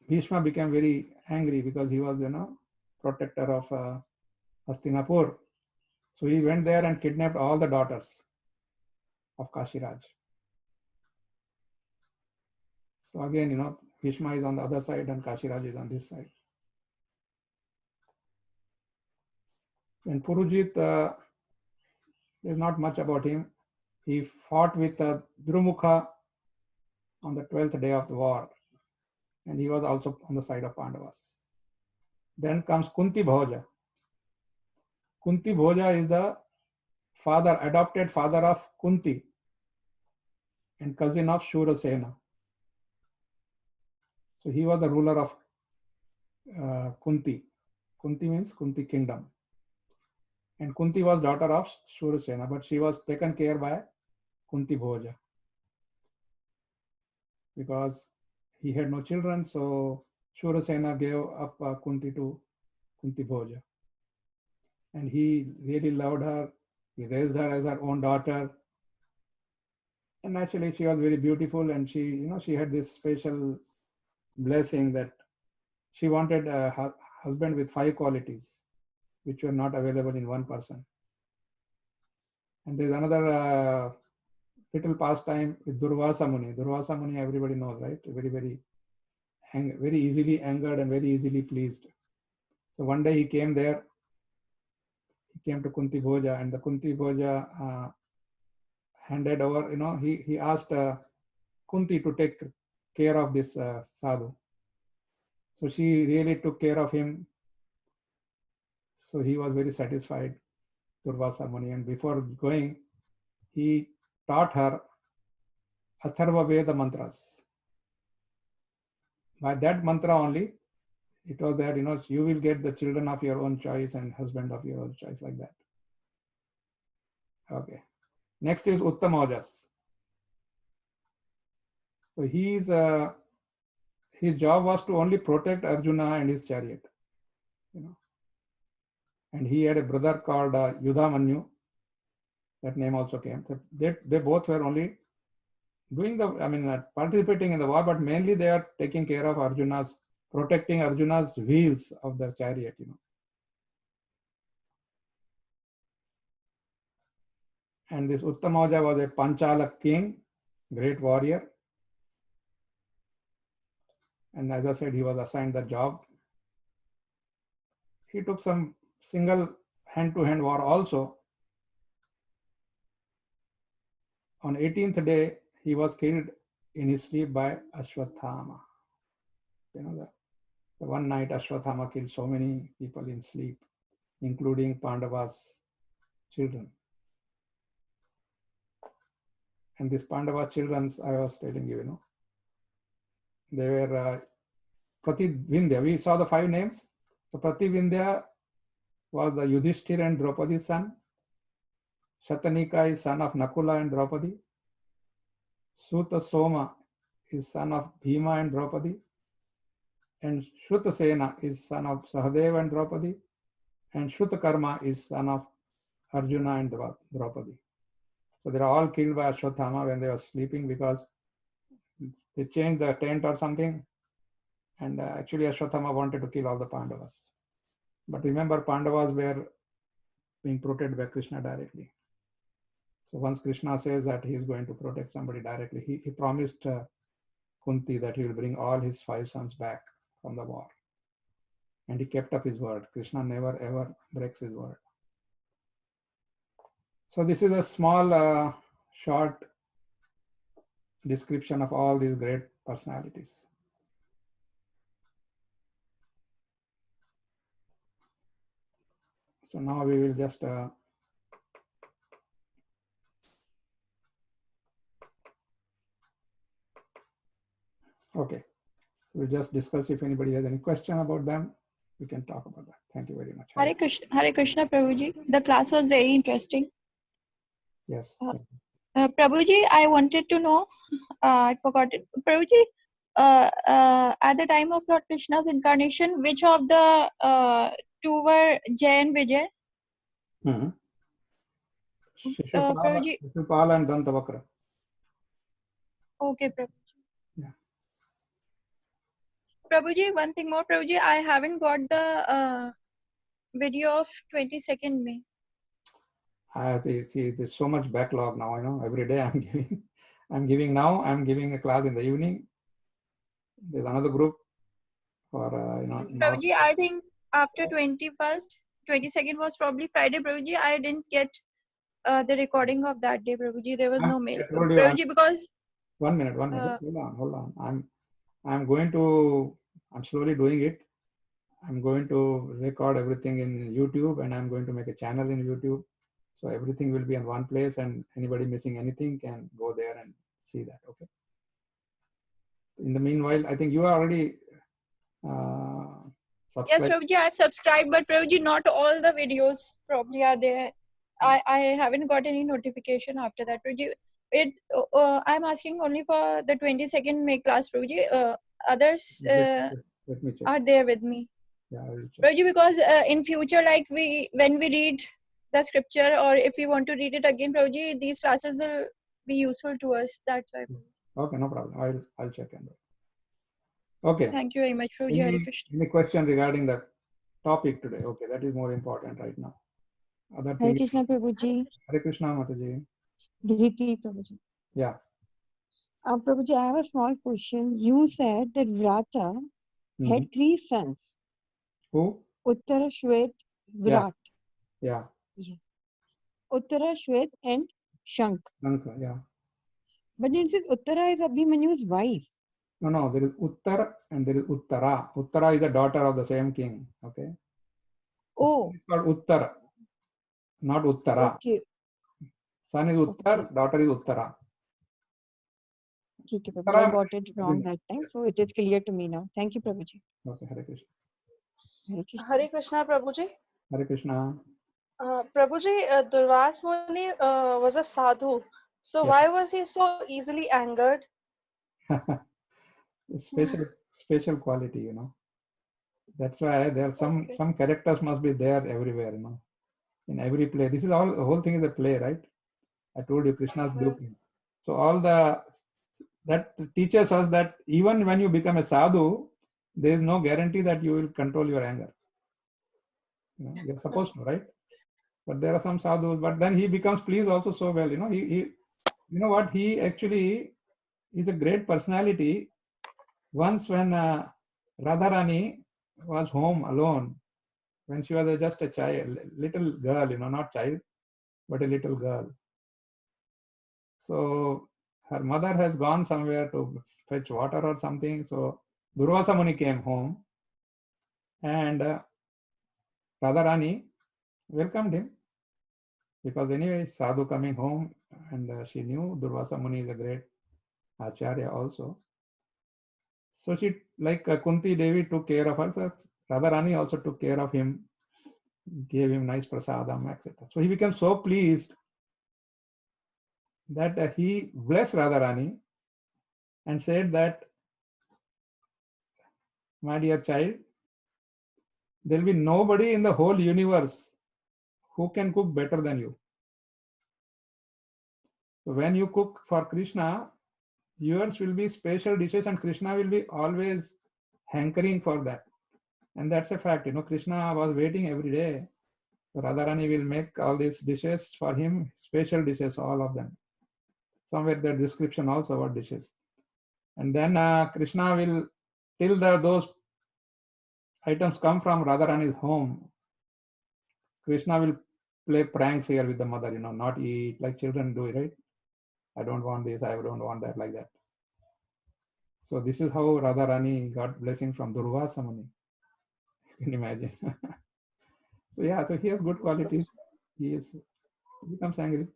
Bhishma became very angry because he was, protector of Hastinapur. So he went there and kidnapped all the daughters of Kashiraj. So again, Bhishma is on the other side and Kashiraj is on this side. Then Purujit, there's not much about him. He fought with Drumukha on the 12th day of the war, and he was also on the side of Pandavas. Then comes Kunti Bhoja. Kunti Bhoja is the adopted father of Kunti and cousin of Shurasena. So he was the ruler of Kunti. Kunti means Kunti kingdom. And Kunti was daughter of Shurasena, but she was taken care by Kunti Bhoja because he had no children. So Shurasena gave up Kunti to Kunti Bhoja. And he really loved her. He raised her as her own daughter. And naturally, she was very beautiful, and she had this special blessing that she wanted a husband with 5 qualities, which were not available in one person. And there's another little pastime with Durvasa Muni. Durvasa Muni, everybody knows, right? Very easily angered and very easily pleased. So one day he came there. He came to Kunti Bhoja, and the Kunti Bhoja handed over, he asked Kunti to take care of this sadhu. So she really took care of him. So he was very satisfied, Durvasa Muni. And before going, he taught her Atharva Veda mantras. By that mantra only, it was that, you will get the children of your own choice and husband of your own choice, like that. Okay. Next is Uttamaojas. So his job was to only protect Arjuna and his chariot. And he had a brother called Yudhamanyu. That name also came. So they both were only doing participating in the war, but mainly they are taking care of protecting Arjuna's wheels of the chariot, And this Uttamaoja was a Panchala king, great warrior. And as I said, he was assigned the job. He took some single hand-to-hand war also. On 18th day, he was killed in his sleep by Ashwathama. The one night Ashwathama killed so many people in sleep, including Pandava's children. And these Pandava children, I was telling you, they were Prativindya. We saw the 5 names. So Prativindya was the Yudhishthira and Draupadi's son. Shatanika is son of Nakula and Draupadi. Suta Soma is son of Bhima and Draupadi. And Shrutasena is son of Sahadeva and Draupadi. And Shrutakarma is son of Arjuna and Draupadi. So they are all killed by Ashwathama when they were sleeping because they changed the tent or something. And actually Ashwathama wanted to kill all the Pandavas. But remember, Pandavas were being protected by Krishna directly. So once Krishna says that he is going to protect somebody directly, he promised Kunti that he will bring all his 5 sons back from the war. And he kept up his word. Krishna never ever breaks his word. So this is a small, short description of all these great personalities. So now we will just okay. So we'll just discuss. If anybody has any question about them, we can talk about that. Thank you very much. Hare Krishna, Prabhuji. The class was very interesting. Yes. Prabhuji, I wanted to know, I forgot it. Prabhuji, at the time of Lord Krishna's incarnation, which of the two were Jay and Vijay? Hmm. Shishupala, Prabhuji. Shishupala and Dantavakra. Okay, Prabhuji. Yeah. Prabhuji, one thing more, Prabhuji, I haven't got the video of 22nd May. See, there's so much backlog now, you know, every day I'm giving, I'm giving a class in the evening. There's another group for, Prabhuji, I think after 21st, 22nd was probably Friday, Prabhuji. I didn't get the recording of that day, Prabhuji. There was no mail. I told you, Prabhuji, because... One minute. Hold on. I'm slowly doing it. I'm going to record everything in YouTube, and I'm going to make a channel in YouTube. So everything will be in one place, and anybody missing anything can go there and see that. Okay. In the meanwhile, I think you are already subscribed. Yes, Prabhuji, I've subscribed, but Prabhuji, not all the videos probably are there. I haven't got any notification after that, Prabhuji. I'm asking only for the 22nd May class, Prabhuji. Others Let me check. are there with me. Yeah, I will check. Prabhuji, because in future, like when we read the scripture, or if we want to read it again, Prabhuji, these classes will be useful to us. That's why. Okay, no problem. I'll check on that. Okay. Thank you very much, Prabhuji. Hare Krishna. Any question regarding the topic today? Okay, that is more important right now. Other Hare thing. Krishna, Prabhuji. Hare Krishna, Mataji. Dhriti, Prabhuji. Yeah. Prabhuji, I have a small question. You said that Vrata had 3 sons. Who? Uttara, Shwet, Virat. Yeah. Yes. Uttara, Shwet, and Shank. Shankha, yeah. But it says Uttara is Abhimanyu's wife. No, there is Uttar and there is Uttara. Uttara is the daughter of the same king. Okay. Oh. It's called Uttara, not Uttara. Okay. Son is Uttar, daughter is Uttara. Okay, Prabhuji. I got it wrong that time, so it is clear to me now. Thank you, Prabhuji. Okay, Hare Krishna. Hare Krishna. Hare Krishna, Prabhuji. Hare Krishna. Prabhuji, Durvas Muni was a sadhu. So Yes. why was he so easily angered? Special quality, you know. That's why there are some characters must be there everywhere, you know, in every play. This is all, the whole thing is a play, right? I told you Krishna's blueprint. So all that teaches us that even when you become a sadhu, there is no guarantee that you will control your anger. You know, you're supposed to, right? But there are some sadhus, but then he becomes pleased also so well, you know. He you know what? He actually is a great personality. Once when Radharani was home alone, when she was just a child, little girl, you know, not child, but a little girl. So her mother has gone somewhere to fetch water or something. So Durvasa Muni came home, and Radharani welcomed him, because anyway, sadhu coming home, and she knew Durvasa Muni is a great acharya also. So she, like Kunti Devi, took care of her. So Radharani also took care of him, gave him nice prasadam, etc. So he became so pleased that he blessed Radharani and said that, my dear child, there will be nobody in the whole universe who can cook better than you. So when you cook for Krishna, yours will be special dishes, and Krishna will be always hankering for that. And that's a fact, you know. Krishna was waiting every day. So Radharani will make all these dishes for him, special dishes, all of them. Somewhere the description also about dishes. And then Krishna will, till those items come from Radharani's home, Krishna will play pranks here with the mother, you know, not eat like children do, right? I don't want this, I don't want that, like that. So this is how Radharani got blessing from Durvasa Muni. You can imagine. So yeah, so he has good qualities. He becomes angry.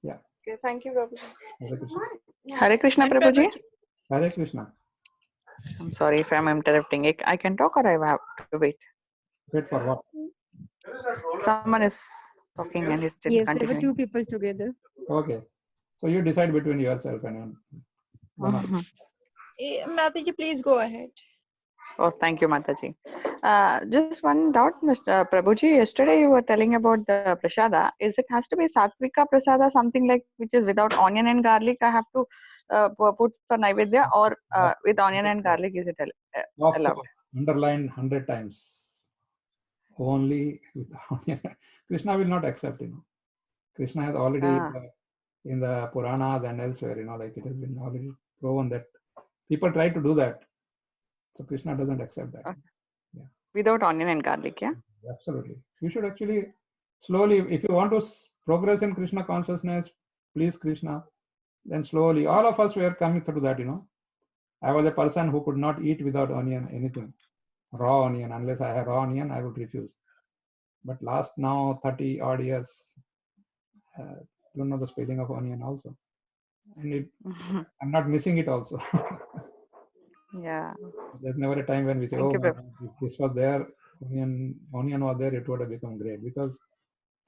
Yeah. Okay, thank you, Prabhuji. Hare Krishna. Hare Krishna, Prabhuji. Hare Krishna. I'm sorry if I'm interrupting. I can talk or I have to wait? Wait for what? Someone is talking and he's still Yes, continuing. there were 2 people together. Okay. So you decide between yourself and Mataji, please go ahead. Oh, thank you, Mataji. Just one doubt, Mr. Prabhuji. Yesterday you were telling about the prasada. Is it has to be satvika prasada, something like which is without onion and garlic? I have to put for naivedya, or with onion and garlic? Is it Of allowed? course, underline 100 times. Only with onion. Krishna will not accept. Krishna has already in the Puranas and elsewhere. Like it has been already proven that people try to do that. So Krishna doesn't accept that. Yeah. Without onion and garlic, yeah? Absolutely. You should actually slowly, if you want to progress in Krishna consciousness, please Krishna, then slowly. All of us were coming through that, I was a person who could not eat without onion, anything. Raw onion, unless I have raw onion, I would refuse. But last now 30 odd years, don't know the spelling of onion also. And I'm not missing it also. Yeah. There's never a time when we say, Thank oh, you, my God, if this was there, onion was there, it would have become great. Because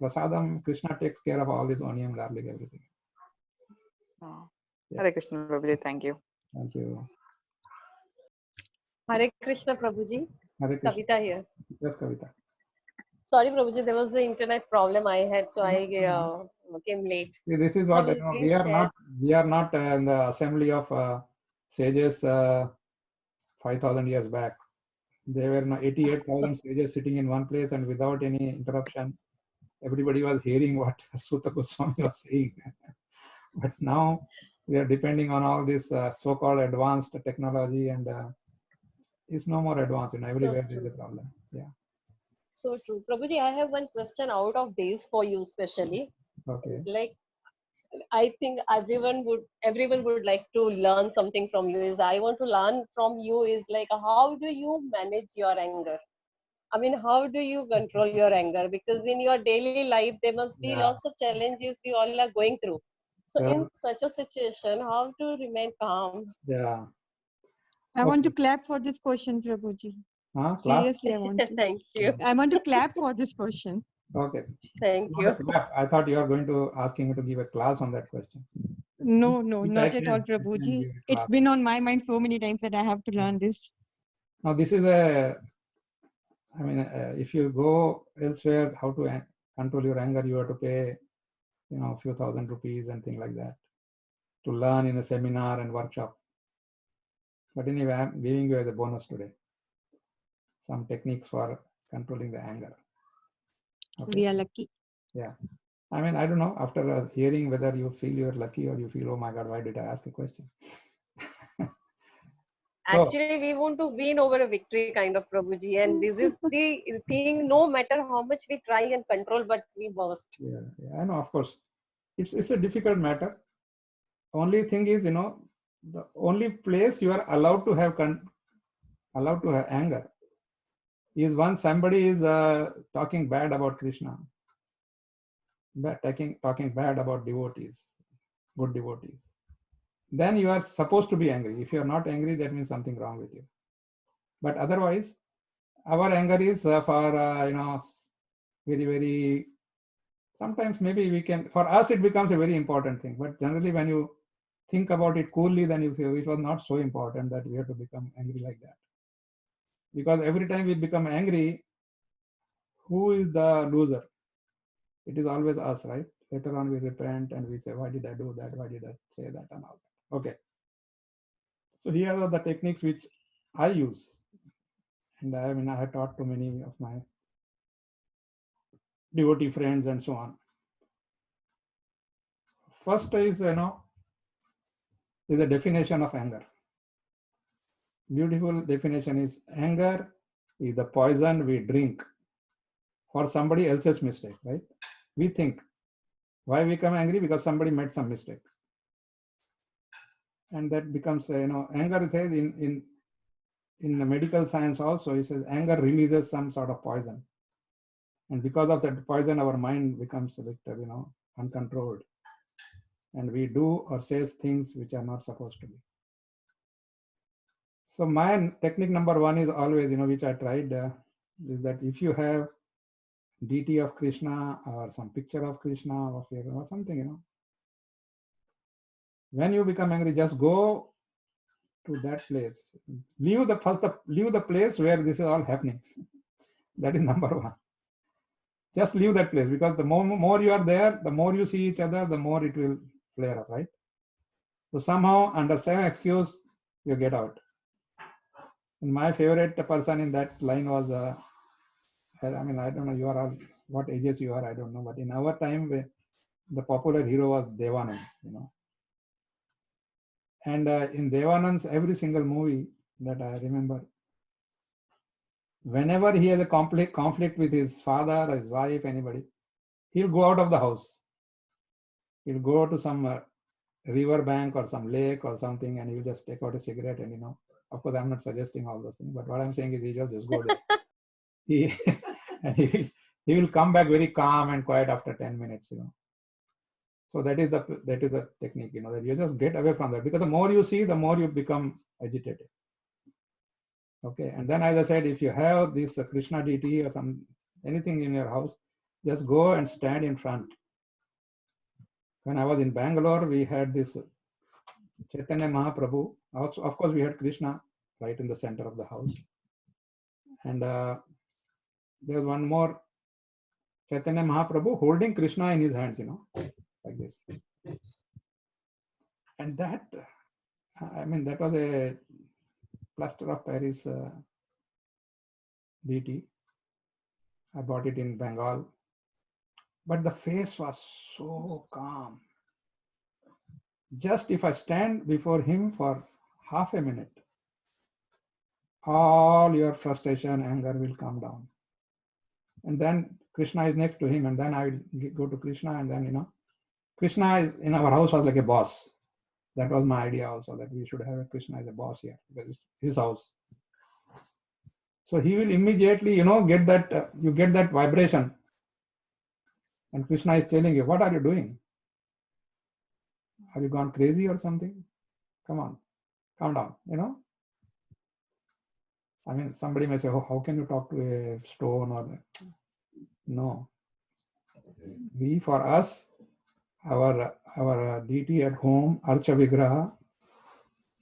prasadam, Krishna takes care of all this onion, garlic, everything. Oh. Yeah. Hare Krishna, Prabhuji. Thank you. Thank you. Hare Krishna, Prabhuji. Hare Krishna. Kavita here. Yes, Kavita. Sorry, Prabhuji, there was the internet problem I had, so I came late. See, this is what Prabhuji, we please are share. not. We are not in the assembly of sages 5,000 years back. There were 88,000 sages sitting in one place and without any interruption. Everybody was hearing what Suta Goswami was saying. But now we are depending on all this so-called advanced technology, and it's no more advanced. Everywhere there is a problem. Yeah. So true. Prabhuji, I have one question out of days for you especially. Okay. It's like, I think everyone would like to learn something from you. Is I want to learn from you is like, how do you manage your anger? I mean, how do you control your anger? Because in your daily life, there must be lots of challenges you all are going through. So in such a situation, how to remain calm? Yeah. I want to clap for this question, Prabhuji. Seriously, I want to. Thank you. I want to clap for this question. Okay. Thank you. I thought you were going to asking me to give a class on that question. No, If not I at can, all, I can Prabhuji. give a It's class. been on my mind so many times that I have to learn this. Now, this is if you go elsewhere, how to control your anger, you have to pay, a few thousand rupees and things like that to learn in a seminar and workshop. But anyway, I'm giving you as a bonus today some techniques for controlling the anger. Okay. We are lucky. Yeah. I don't know, after hearing whether you feel you're lucky or you feel, oh my God, why did I ask a question? Actually, we want to win over a victory kind of, Prabhuji. And this is the thing, no matter how much we try and control, but we burst. Yeah, I know, of course. It's a difficult matter. Only thing is, the only place you are allowed to have anger is when somebody is talking bad about Krishna, talking bad about devotees, good devotees. Then you are supposed to be angry. If you are not angry, that means something wrong with you. But otherwise, our anger is for very, very. Sometimes maybe we can. For us, it becomes a very important thing. But generally, when you think about it coolly, then you feel it was not so important that we have to become angry like that. Because every time we become angry, who is the loser? It is always us, right? Later on, we repent and we say, why did I do that? Why did I say that and all that? Okay. So here are the techniques which I use. And I have taught to many of my devotee friends and so on. First is, is a definition of anger. Beautiful definition is anger is the poison we drink for somebody else's mistake, right? We think, why we become angry? Because somebody made some mistake. And that becomes, anger says in the medical science also, it says anger releases some sort of poison. And because of that poison, our mind becomes a bit, uncontrolled. And we do or say things which are not supposed to be. So my technique number one is always, which I tried, is that if you have deity of Krishna or some picture of Krishna or something, when you become angry, just go to that place. Leave the place where this is all happening. That is number one. Just leave that place, because the more you are there, the more you see each other, the more it will flare up, right? So somehow, under some excuse, you get out. And my favorite person in that line was, I mean, I don't know, you are all, what ages you are, I don't know, but in our time, the popular hero was Devanand, you know. And in Devanand's every single movie that I remember, whenever he has a conflict with his father or his wife, anybody, he'll go out of the house. He'll go to some river bank or some lake or something, and he'll just take out a cigarette and, you know, of course, I'm not suggesting all those things, but what I'm saying is he'll just go there. He will come back very calm and quiet after 10 minutes, you know. So that is the technique, you know, that you just get away from that, because the more you see, the more you become agitated. Okay, and then as I said, if you have this Krishna deity or anything in your house, just go and stand in front. When I was in Bangalore, we had this Chaitanya Mahaprabhu. Also, of course, we had Krishna right in the center of the house. And there was one more Chaitanya Mahaprabhu holding Krishna in his hands, you know, like this. And that, I mean, that was a plaster of Paris deity. I bought it in Bengal. But the face was so calm. Just if I stand before him for half a minute, all your frustration, anger will come down. And then Krishna is next to him, and then I will go to Krishna, and then, you know, Krishna is in our house was like a boss. That was my idea also, that we should have a Krishna as a boss here, because it's his house. So he will immediately, you know, get that, you get that vibration. And Krishna is telling you, what are you doing? Have you gone crazy or something? Come on, calm down, you know. I mean, somebody may say, oh, how can you talk to a stone or that? No. We, for us, our deity at home, Archa Vigraha,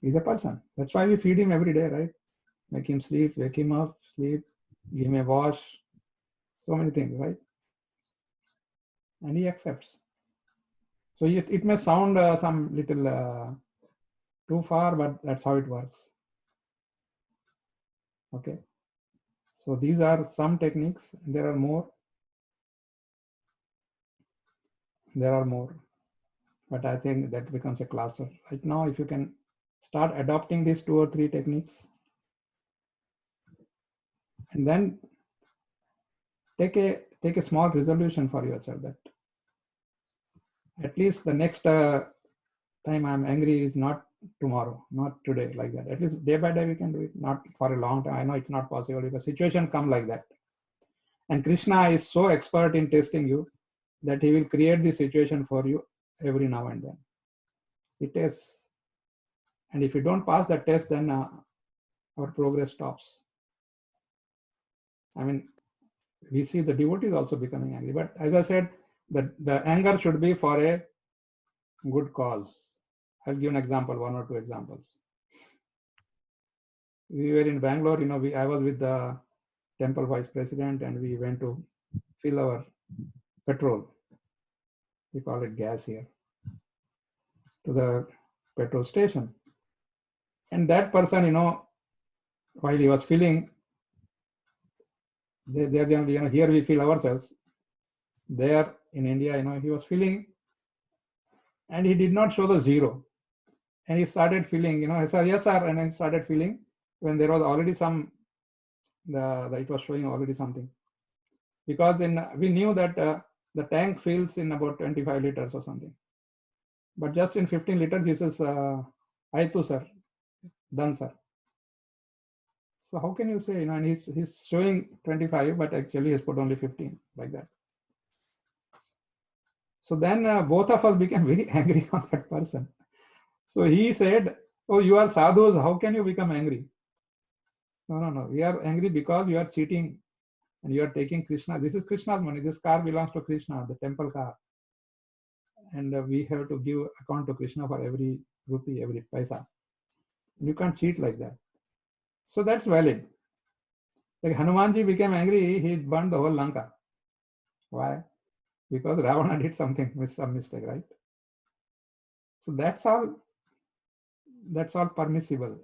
is a person. That's why we feed him every day, right? Make him sleep, wake him up, sleep, give him a wash, so many things, right? And he accepts. So it may sound some little too far, but that's how it works. Okay. So these are some techniques. There are more. There are more. But I think that becomes a class. Right now, if you can start adopting these 2 or 3 techniques, and then take a small resolution for yourself that at least the next time I'm angry is not tomorrow, not today, like that. At least day by day we can do it, not for a long time. I know it's not possible because situation come like that. And Krishna is so expert in testing you that he will create the situation for you every now and then. He tests. And if you don't pass the test, then our progress stops. I mean, we see the devotees also becoming angry. But as I said, the anger should be for a good cause. I'll give an example, 1 or 2 examples. We were in Bangalore, you know, I was with the temple vice president, and we went to fill our petrol. We call it gas here, to the petrol station. And that person, you know, while he was filling, they're generally, you know, here we fill ourselves. There in India, you know, he was filling and he did not show the 0. And he started filling, you know, I said, yes, sir. And then started filling when there was already some, it was showing already something. Because we knew that the tank fills in about 25 liters or something. But just in 15 liters, he says, Aitu, sir. Done, sir. So how can you say, you know, and he's showing 25, but actually he's put only 15, like that. So then both of us became very angry on that person. So he said, oh, you are sadhus, how can you become angry? No. We are angry because you are cheating and you are taking Krishna. This is Krishna's money. This car belongs to Krishna, the temple car. And we have to give account to Krishna for every rupee, every paisa. You can't cheat like that. So that's valid. Like Hanumanji became angry, he burned the whole Lanka. Why? Because Ravana did some mistake, right? So that's all permissible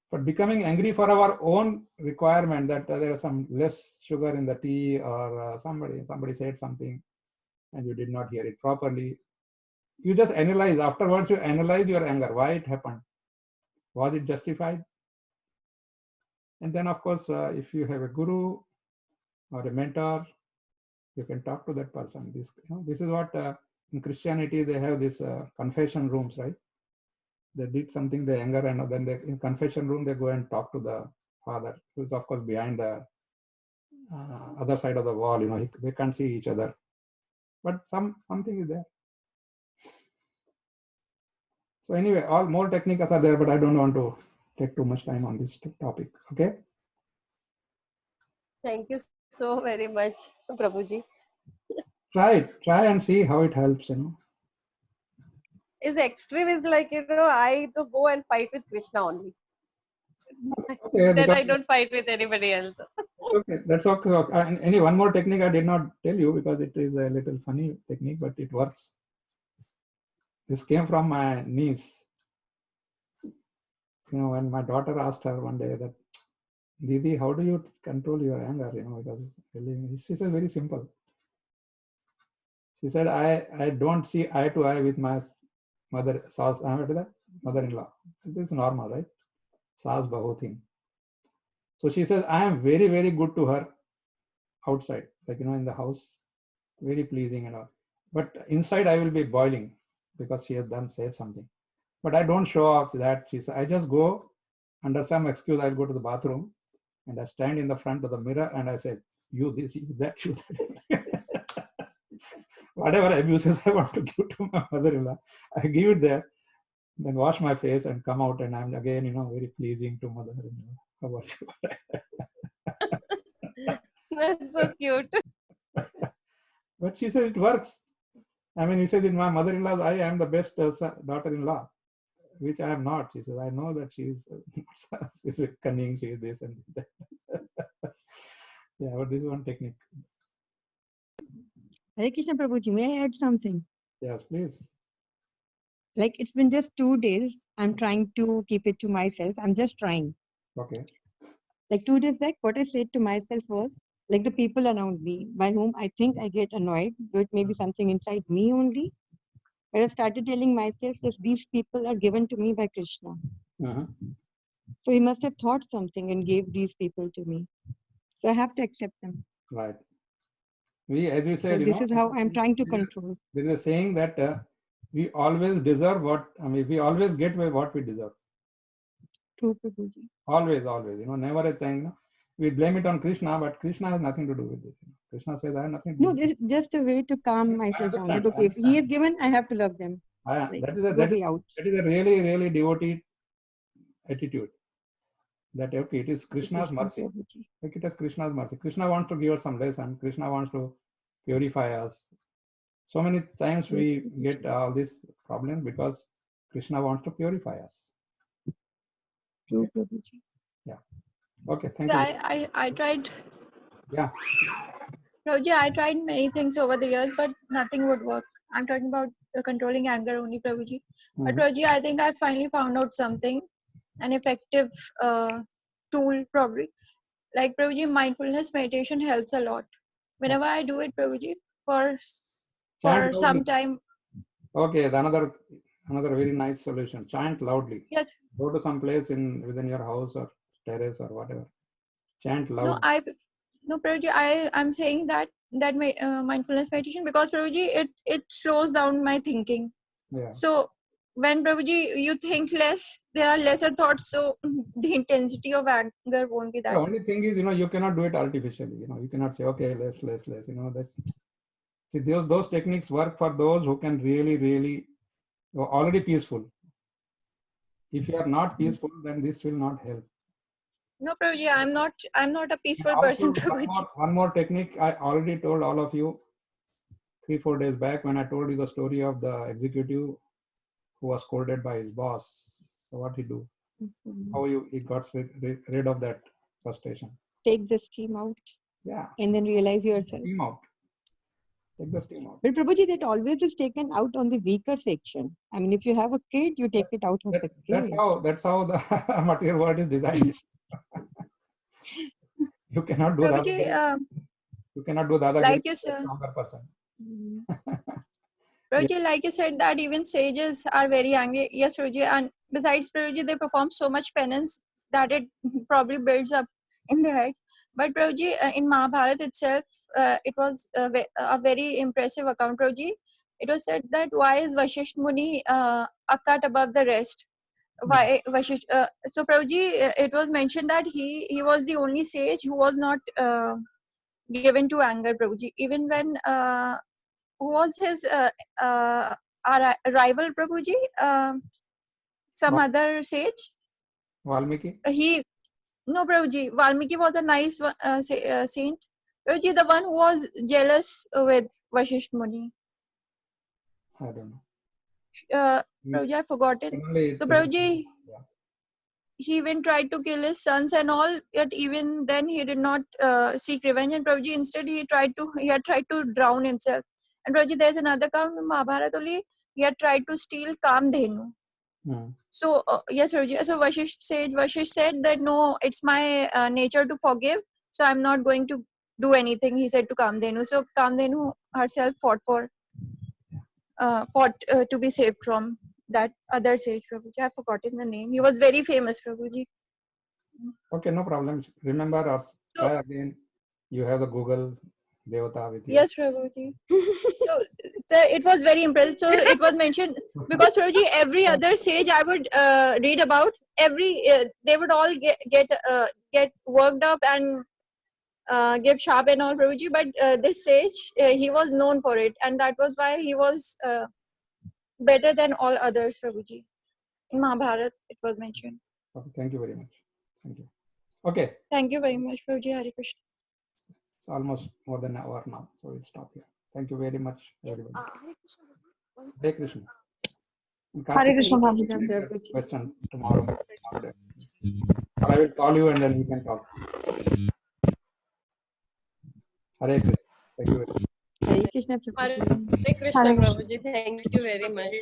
but becoming angry for our own requirement that there is some less sugar in the tea, or somebody said something and you did not hear it properly. You just analyze. Afterwards, you analyze your anger. Why it happened? Was it justified? And then, of course, if you have a guru or a mentor, you can talk to that person. This is what in Christianity they have this confession rooms, right? They did something, they anger, and then in confession room they go and talk to the father, who is of course behind the other side of the wall. They can't see each other, but something is there. So anyway, all more techniques are there, but I don't want to take too much time on this topic. Okay. Thank you so very much, Prabhuji. Try and see how it helps. Is extreme is like, I to go and fight with Krishna only. Okay, then I don't fight with anybody else. Okay, that's okay. Any one more technique I did not tell you because it is a little funny technique, but it works. This came from my niece. When my daughter asked her one day that, Didi, how do you control your anger? Because she said very simple. She said, I don't see eye to eye with my mother, mother-in-law. This is normal, right? Saas bahu thing. So she says, I am very, very good to her outside, like, in the house, very pleasing and all. But inside I will be boiling because she has said something. But I don't show off that. She said, I just go under some excuse, I'll go to the bathroom and I stand in the front of the mirror and I say, you this, you that, you that. Whatever abuses I want to give to my mother-in-law, I give it there, then wash my face and come out, and I'm again, very pleasing to mother-in-law. How about you? That's so cute. But she said it works. He said, in my mother-in-law, I am the best daughter-in-law, which I am not. She says, I know that she's cunning, she is this and that. Yeah, but this is one technique. Hare Krishna Prabhuji, may I add something? Yes, please. Like, it's been just 2 days. I'm trying to keep it to myself. I'm just trying. Okay. Like 2 days back, what I said to myself was, like, the people around me by whom I think I get annoyed, though it may be something inside me only. But I've started telling myself that these people are given to me by Krishna. So he must have thought something and gave these people to me. So I have to accept them. Right. As you said, so this is how I'm trying to control. There is a saying that we always deserve we always get what we deserve. True, Prabhuji. Always, never a thing. We blame it on Krishna, but Krishna has nothing to do with this. Krishna says, I have nothing to do with this. No, just a way to calm myself down. That, okay, if he has given, I have to love them. That is a really, really devotee attitude. That, okay, it is Krishna's mercy. Like, it is Krishna's mercy. Krishna wants to give us some lesson. Krishna wants to purify us. So many times we get all these problems because Krishna wants to purify us. True, Prabhuji. Yeah. Okay, thank you. I tried. Yeah. Prabhuji, I tried many things over the years, but nothing would work. I'm talking about the controlling anger only, Prabhuji. But Prabhuji, I think I finally found out something, an effective tool probably. Like, Prabhuji, mindfulness meditation helps a lot. Whenever I do it, Prabhuji, for some time. Okay, another very nice solution. Chant loudly. Yes. Go to some place within your house or terrace or whatever. Chant loud. No, Prabhuji, I'm saying that mindfulness meditation because, Prabhuji, it slows down my thinking. Yeah. So when, Prabhuji, you think less, there are lesser thoughts, so the intensity of anger won't be that. The only thing is, you cannot do it artificially. You cannot say, okay, less. See, those techniques work for those who can really already peaceful. If you are not peaceful, then this will not help. No, Prabhuji, I'm not a peaceful person, Prabhuji. One more technique I already told all of you 3-4 days back when I told you the story of the executive who was scolded by his boss. So what he do? Mhm. How he got rid of that frustration? Take the steam out. Yeah. And then realize yourself. Steam out. Take the steam out. But Prabhuji, that always is taken out on the weaker section. I mean, if you have a kid, you take it out of the kid. That's how the material world is designed. You cannot do that. Prabhuji, You cannot do Dadagiri like you with a said, stronger person. Prabhuji, like you said that even sages are very angry. Yes, Prabhuji, and besides Prabhuji, they perform so much penance that it probably builds up in their head. But Prabhuji, in Mahabharata itself, it was a very impressive account, Prabhuji. It was said that why is Vashisht Muni a cut above the rest? Why Vashisht? So Prabhuji, it was mentioned that he was the only sage who was not given to anger, Prabhuji. Even when who was his rival, Prabhuji? Some other sage? Valmiki? No, Prabhuji. Valmiki was a nice saint. Prabhuji, the one who was jealous with Vashisht Muni. I don't know. Prabhuji, I forgot it. So Prabhuji, he even tried to kill his sons and all, yet even then he did not seek revenge. And Prabhuji, instead he had tried to drown himself. And Prabhuji, there's another account in Mahabharata only. He had tried to steal Kamdhenu. So yes, Prabhuji. So Vashisht said that no, it's my nature to forgive. So I'm not going to do anything. He said to Kamdhenu. So Kamdhenu herself fought to be saved from that other sage, Prabhuji. I've forgotten the name. He was very famous, Prabhuji. Okay, no problem. Remember or try again. You have the Google Devata with you. Yes, Prabhuji. So it was very impressive. So it was mentioned because Prabhuji, every other sage I would read about, they would all get worked up and give sharp and all, Prabhuji. But this sage, he was known for it, and that was why he was better than all others, Prabhuji. In Mahabharata, it was mentioned. Okay, thank you very much. Thank you. Okay. Thank you very much, Prabhuji. Hare Krishna. It's almost more than an hour now, so we'll stop here. Thank you very much, everybody. Hare Krishna. Hare Krishna, Prabhuji. Question tomorrow. Or I will call you and then we can talk. Hare Krishna. Thank you very much. Hare Krishna, Prabhuji. Hare Krishna, Prabhuji. Thank you very much.